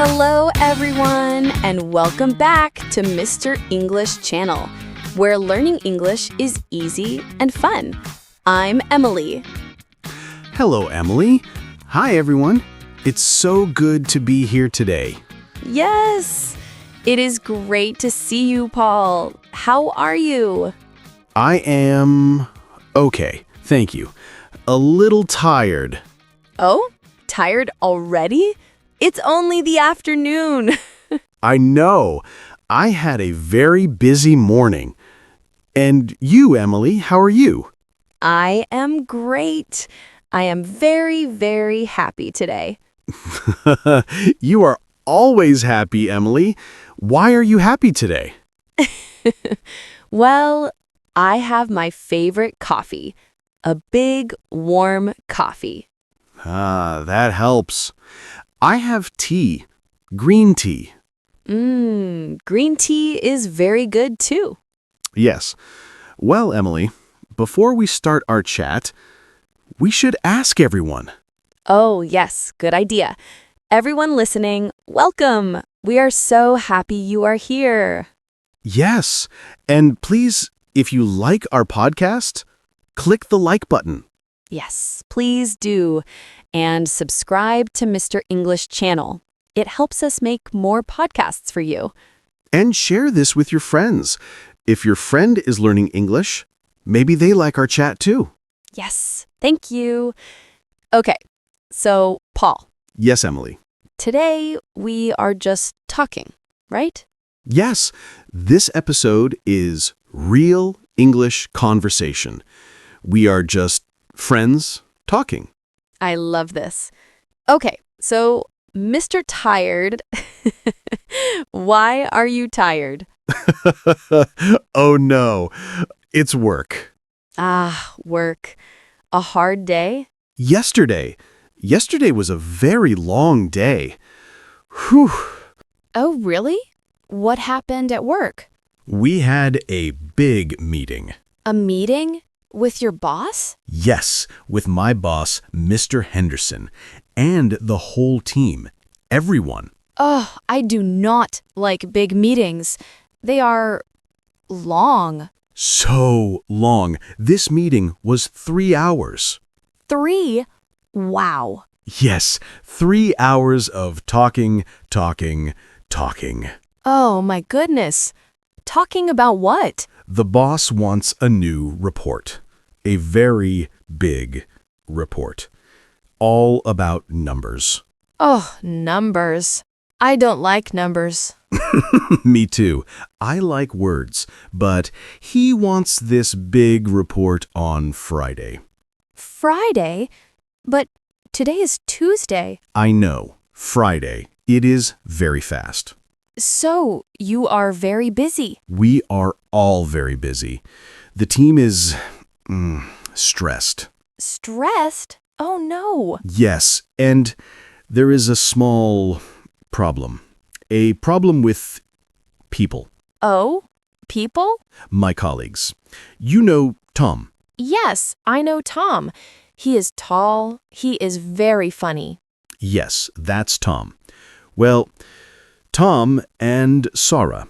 Hello, everyone, and welcome back to Mr. English Channel, where learning English is easy and fun. I'm Emily. Hello, Emily. Hi, everyone. It's so good to be here today. Yes, it is great to see you, Paul. How are you? I am okay, thank you. A little tired. Oh, tired already? It's only the afternoon. I know. I had a very busy morning. And you, Emily, how are you? I am great. I am very, very happy today. You are always happy, Emily. Why are you happy today? Well, I have my favorite coffee, a big, warm coffee. That helps. I have tea, green tea. Green tea is very good too. Yes. Well, Emily, before we start our chat, we should ask everyone. Oh, yes, good idea. Everyone listening, welcome. We are so happy you are here. Yes, and please, if you like our podcast, click the like button. Yes, please do. And subscribe to Mr. English Channel. It helps us make more podcasts for you. And share this with your friends. If your friend is learning English, maybe they like our chat too. Yes, thank you. Okay, so Paul, Yes, Emily. today we are just talking, right? Yes, this episode is real English conversation. We are just friends talking. I love this. Okay, so Mr. Tired, why are you tired? Oh no, it's work. Work. A hard day? Yesterday was a very long day. Whew. Oh, really? What happened at work? We had a big meeting. A meeting? With your boss? Yes, with my boss, Mr. Henderson, and the whole team. Everyone. Oh, I do not like big meetings. They are long. So long. This meeting was 3 hours. 3? Wow. Yes, 3 hours of talking. Oh, my goodness. Talking about what? The boss wants a new report. A very big report. All about numbers. Oh, numbers. I don't like numbers. Me too. I like words, but he wants this big report on Friday. Friday? But today is Tuesday. I know. Friday. It is very fast. So, you are very busy. We are all very busy. The team is stressed. Stressed? Oh, no. Yes, and there is a small problem. A problem with people. Oh, people? My colleagues. You know Tom. Yes, I know Tom. He is tall. He is very funny. Yes, that's Tom. Well, Tom and Sarah.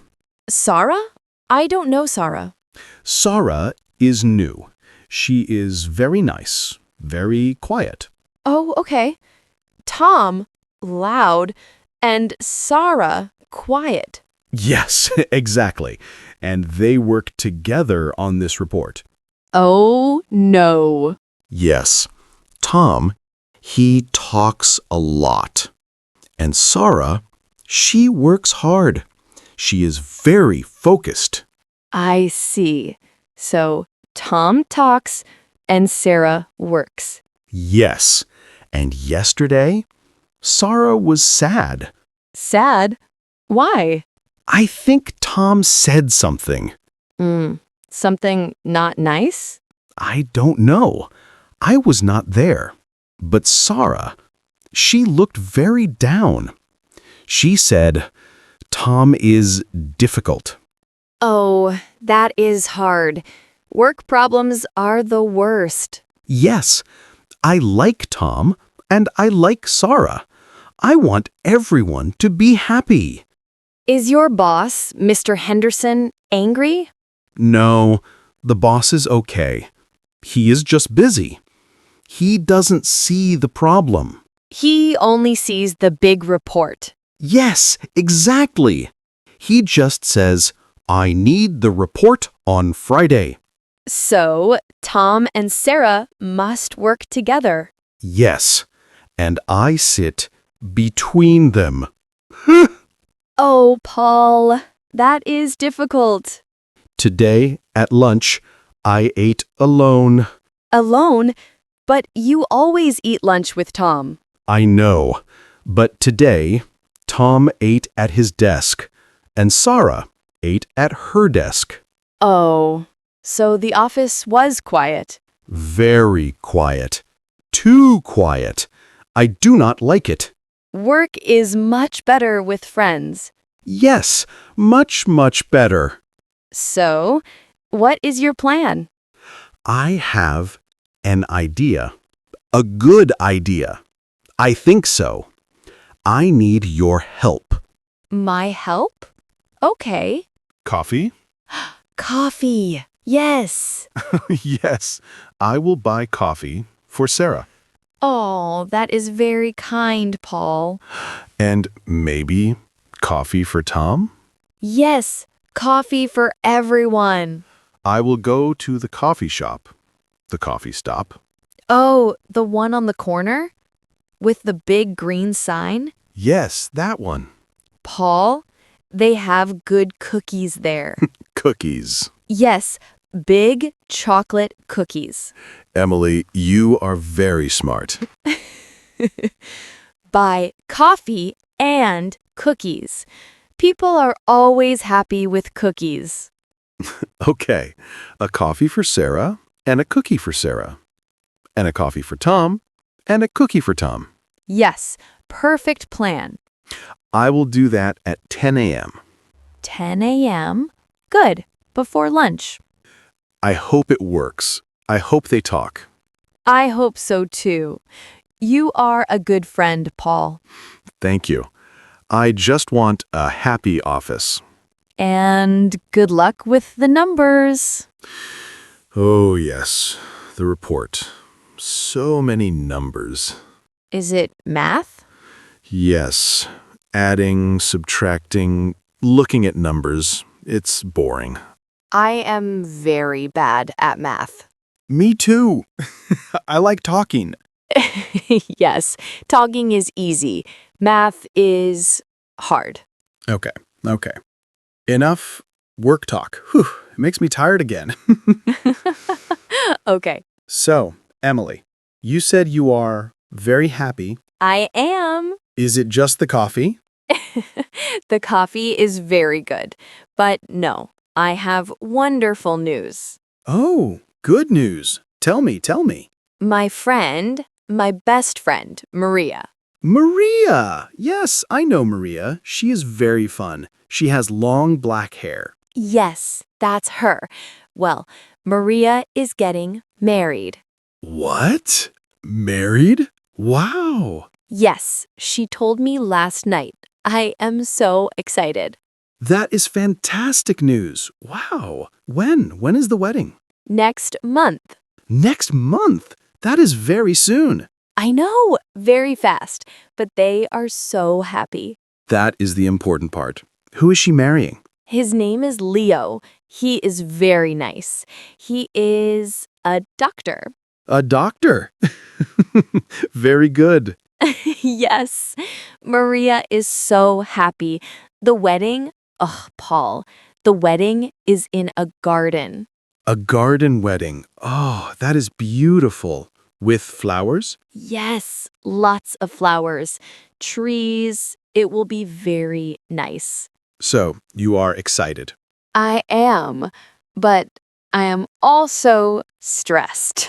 Sarah? I don't know Sarah. Sarah is new. She is very nice, very quiet. Oh, okay. Tom, loud, and Sarah, quiet. Yes, exactly. And they work together on this report. Oh, no. Yes. Tom, he talks a lot. And Sarah, she works hard. She is very focused. I see. So, Tom talks and Sarah works. Yes. And yesterday, Sarah was sad. Sad? Why? I think Tom said something. Something not nice? I don't know. I was not there. But Sarah, she looked very down. She said, Tom is difficult. Oh, that is hard. Work problems are the worst. Yes, I like Tom and I like Sarah. I want everyone to be happy. Is your boss, Mr. Henderson, angry? No, the boss is okay. He is just busy. He doesn't see the problem. He only sees the big report. Yes, exactly. He just says, I need the report on Friday. So, Tom and Sarah must work together. Yes, and I sit between them. Oh, Paul, that is difficult. Today, at lunch, I ate alone. Alone? But you always eat lunch with Tom. I know, but today, Tom ate at his desk, and Sarah ate at her desk. Oh, so the office was quiet. Very quiet. Too quiet. I do not like it. Work is much better with friends. Yes, much, much better. So, what is your plan? I have an idea. A good idea. I think so. I need your help. My help? Okay. Coffee? Coffee. Yes. Yes, I will buy coffee for Sarah. Oh, that is very kind, Paul. And maybe coffee for Tom? Yes, coffee for everyone. I will go to the coffee shop. The coffee stop. Oh, the one on the corner? With the big green sign? Yes, that one. Paul, they have good cookies there. Cookies. Yes, big chocolate cookies. Emily, you are very smart. Buy coffee and cookies. People are always happy with cookies. Okay, a coffee for Sarah and a cookie for Sarah. And a coffee for Tom and a cookie for Tom. Yes, perfect plan. I will do that at 10 a.m. 10 a.m.? Good, before lunch. I hope it works. I hope they talk. I hope so too. You are a good friend, Paul. Thank you. I just want a happy office. And good luck with the numbers. Oh, yes, the report. So many numbers. Is it math? Yes, adding, subtracting, looking at numbers. It's boring. I am very bad at math. Me too. I like talking. Yes, talking is easy. Math is hard. Okay. Enough work talk. Whew, it makes me tired again. Okay. So, Emily, you said you are very happy. I am. Is it just the coffee? The coffee is very good. But no, I have wonderful news. Oh, good news. Tell me. My best friend, Maria. Maria! Yes, I know Maria. She is very fun. She has long black hair. Yes, that's her. Well, Maria is getting married. What? Married? Wow! Yes, she told me last night. I am so excited. That is fantastic news. Wow. When is the wedding? Next month. Next month? That is very soon. I know, very fast, but they are so happy. That is the important part. Who is she marrying? His name is Leo. He is very nice. He is a doctor. A doctor. Very good. Yes, Maria is so happy. The wedding, Paul, the wedding is in a garden. A garden wedding. Oh, that is beautiful. With flowers? Yes, lots of flowers, trees. It will be very nice. So, you are excited. I am, but I am also stressed.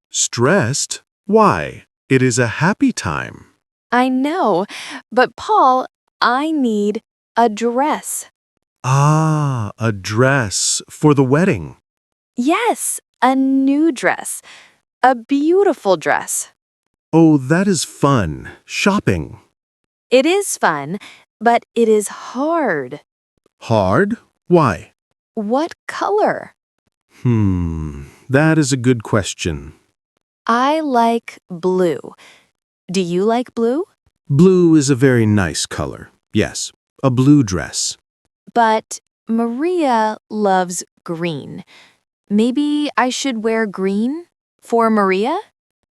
Stressed? Why? It is a happy time. I know, but Paul, I need a dress. Ah, a dress for the wedding. Yes, a new dress. A beautiful dress. Oh, that is fun. Shopping. It is fun, but it is hard. Hard? Why? What color? That is a good question. I like blue. Do you like blue? Blue is a very nice color. Yes, a blue dress. But Maria loves green. Maybe I should wear green for Maria?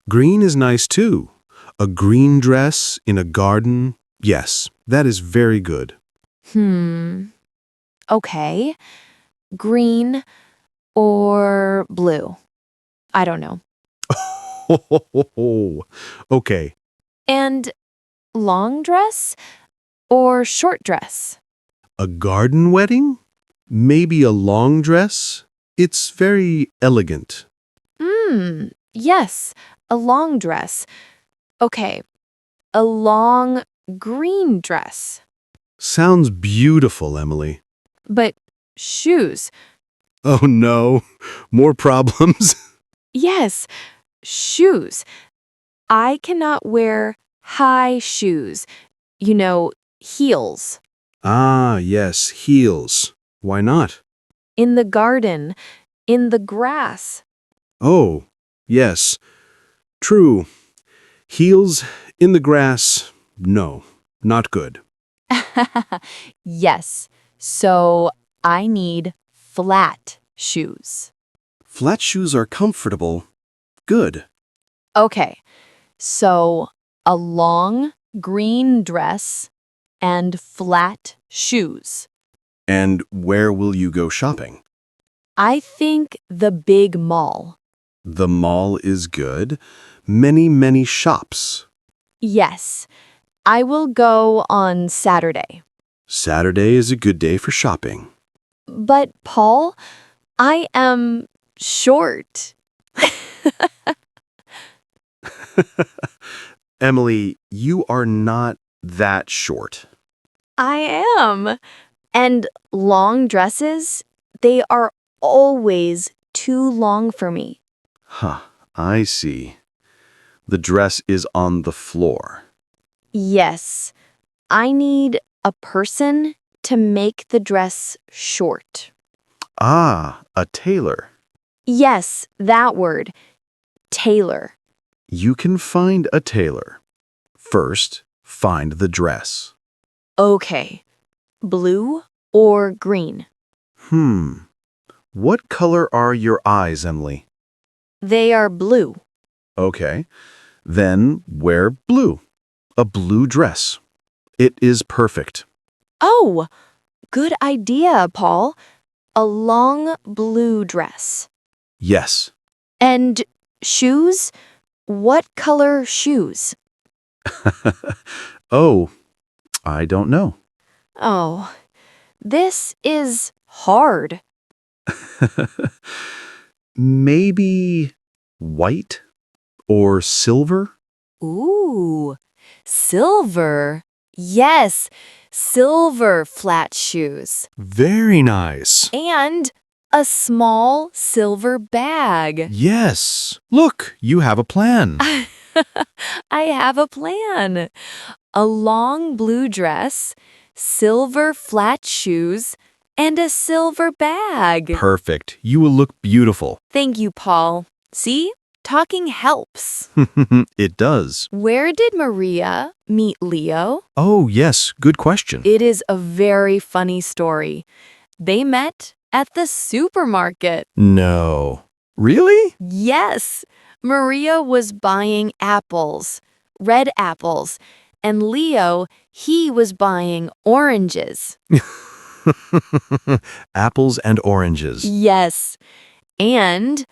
Green is nice too. A green dress in a garden. Yes, that is very good. Okay. Green or blue? I don't know. Okay, And long dress or short dress? a garden wedding? Maybe a long dress? It's very elegant. Yes, a long dress. Okay, a long green dress. Sounds beautiful, Emily. But shoes. Oh no, more problems? Yes, shoes. I cannot wear high shoes. You know, heels. Ah, yes, heels. Why not? In the garden, in the grass. Oh, yes, true. Heels in the grass, no, not good. Yes, so I need flat shoes. Flat shoes are comfortable. Good. Okay, so a long green dress and flat shoes. And where will you go shopping? I think the big mall. The mall is good. Many shops. Yes, I will go on Saturday. Saturday is a good day for shopping. But, Paul, I am short. Emily, you are not that short. I am. And long dresses, they are always too long for me. Huh, I see. The dress is on the floor. Yes, I need a person to make the dress short. Ah, a tailor. Yes, that word. Tailor. You can find a tailor. First, find the dress. Okay. Blue or green? What color are your eyes, Emily? They are blue. Okay. Then wear blue. A blue dress. It is perfect. Oh, good idea, Paul. A long blue dress. Yes. And shoes? What color shoes? Oh, I don't know. Oh, this is hard. Maybe white or silver? Ooh, silver. Yes, silver flat shoes. Very nice. And a small silver bag. Yes. Look, you have a plan. I have a plan. A long blue dress, silver flat shoes, and a silver bag. Perfect. You will look beautiful. Thank you, Paul. See? Talking helps. It does. Where did Maria meet Leo? Oh, yes. Good question. It is a very funny story. They met at the supermarket. No. Really? Yes, Maria was buying apples, red apples, and Leo, he was buying oranges. Apples and oranges. Yes, and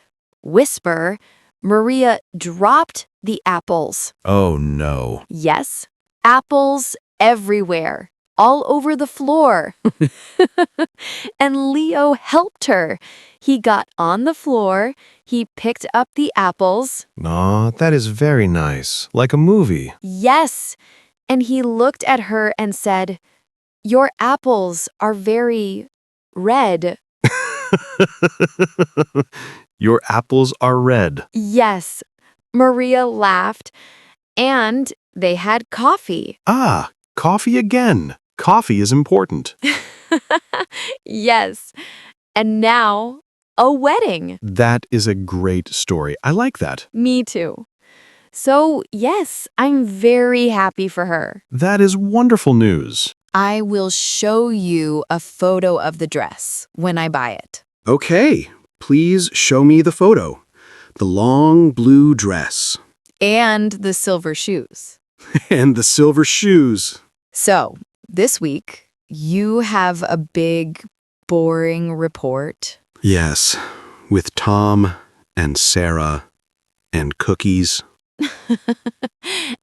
whisper, Maria dropped the apples. Oh, no. Yes, apples everywhere, all over the floor. And Leo helped her. He got on the floor, he picked up the apples. Aw, that is very nice. Like a movie. Yes, and he looked at her and said, "Your apples are very red." Your apples are red. Yes, Maria laughed, And they had coffee. Ah, coffee again. Coffee is important. Yes. And now, a wedding. That is a great story. I like that. Me too. So, yes, I'm very happy for her. That is wonderful news. I will show you a photo of the dress when I buy it. Okay, please show me the photo. The long blue dress. And the silver shoes. And the silver shoes. So, this week, you have a big, boring report. Yes, with Tom and Sarah and cookies.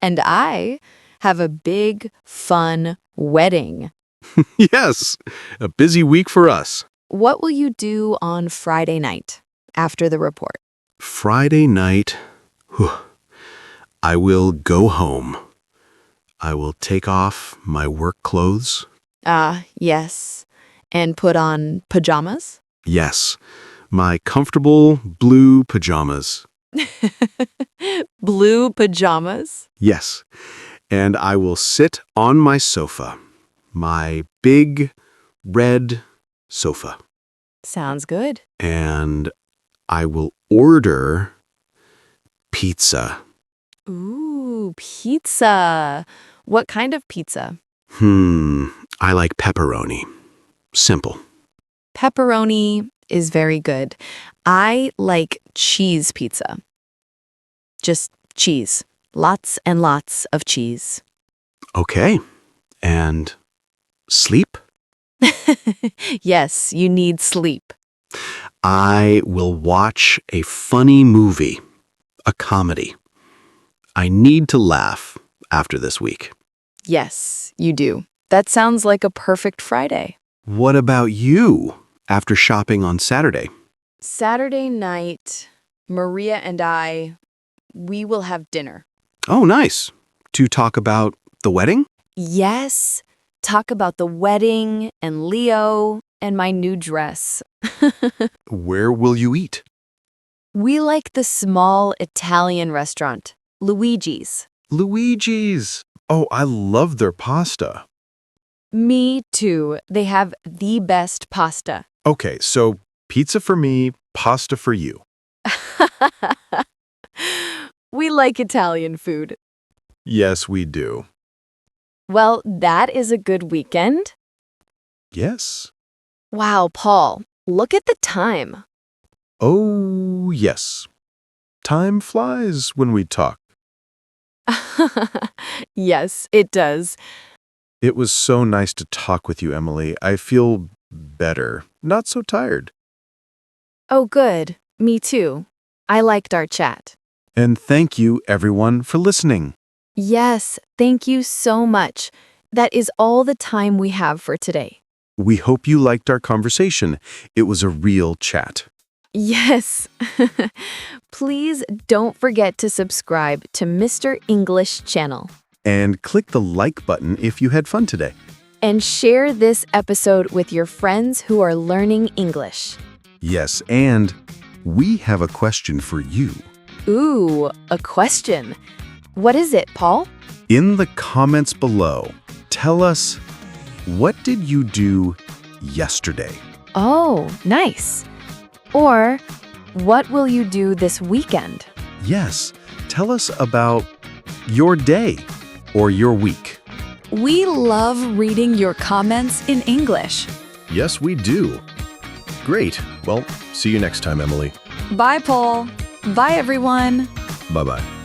And I have a big, fun wedding. Yes, a busy week for us. What will you do on Friday night after the report? Friday night, I will go home. I will take off my work clothes. Yes. And put on pajamas? Yes, my comfortable blue pajamas. Blue pajamas? Yes, and I will sit on my sofa. My big red sofa. Sounds good. And I will order pizza. Ooh, pizza. What kind of pizza? I like pepperoni. Simple. Pepperoni is very good. I like cheese pizza. Just cheese. Lots and lots of cheese. Okay. And sleep? Yes, you need sleep. I will watch a funny movie. A comedy. I need to laugh after this week. Yes, you do. That sounds like a perfect Friday. What about you after shopping on Saturday? Saturday night, Maria and we will have dinner. Oh, nice. To talk about the wedding? Yes, talk about the wedding and Leo and my new dress. Where will you eat? We like the small Italian restaurant, Luigi's. Luigi's. Oh, I love their pasta. Me too. They have the best pasta. Okay, so pizza for me, pasta for you. We like Italian food. Yes, we do. Well, that is a good weekend. Yes. Wow, Paul, look at the time. Oh, yes. Time flies when we talk. Yes, it does. It was so nice to talk with you, Emily. I feel better, not so tired. Oh, good. Me too. I liked our chat. And thank you, everyone, for listening. Yes, thank you so much. That is all the time we have for today. We hope you liked our conversation. It was a real chat. Yes. Please don't forget to subscribe to Mr. English channel. And click the like button if you had fun today. And share this episode with your friends who are learning English. Yes, and we have a question for you. Ooh, a question. What is it, Paul? In the comments below, tell us, what did you do yesterday? Oh, nice. Or, what will you do this weekend? Yes, tell us about your day or your week. We love reading your comments in English. Yes, we do. Great. Well, see you next time, Emily. Bye, Paul. Bye, everyone. Bye-bye.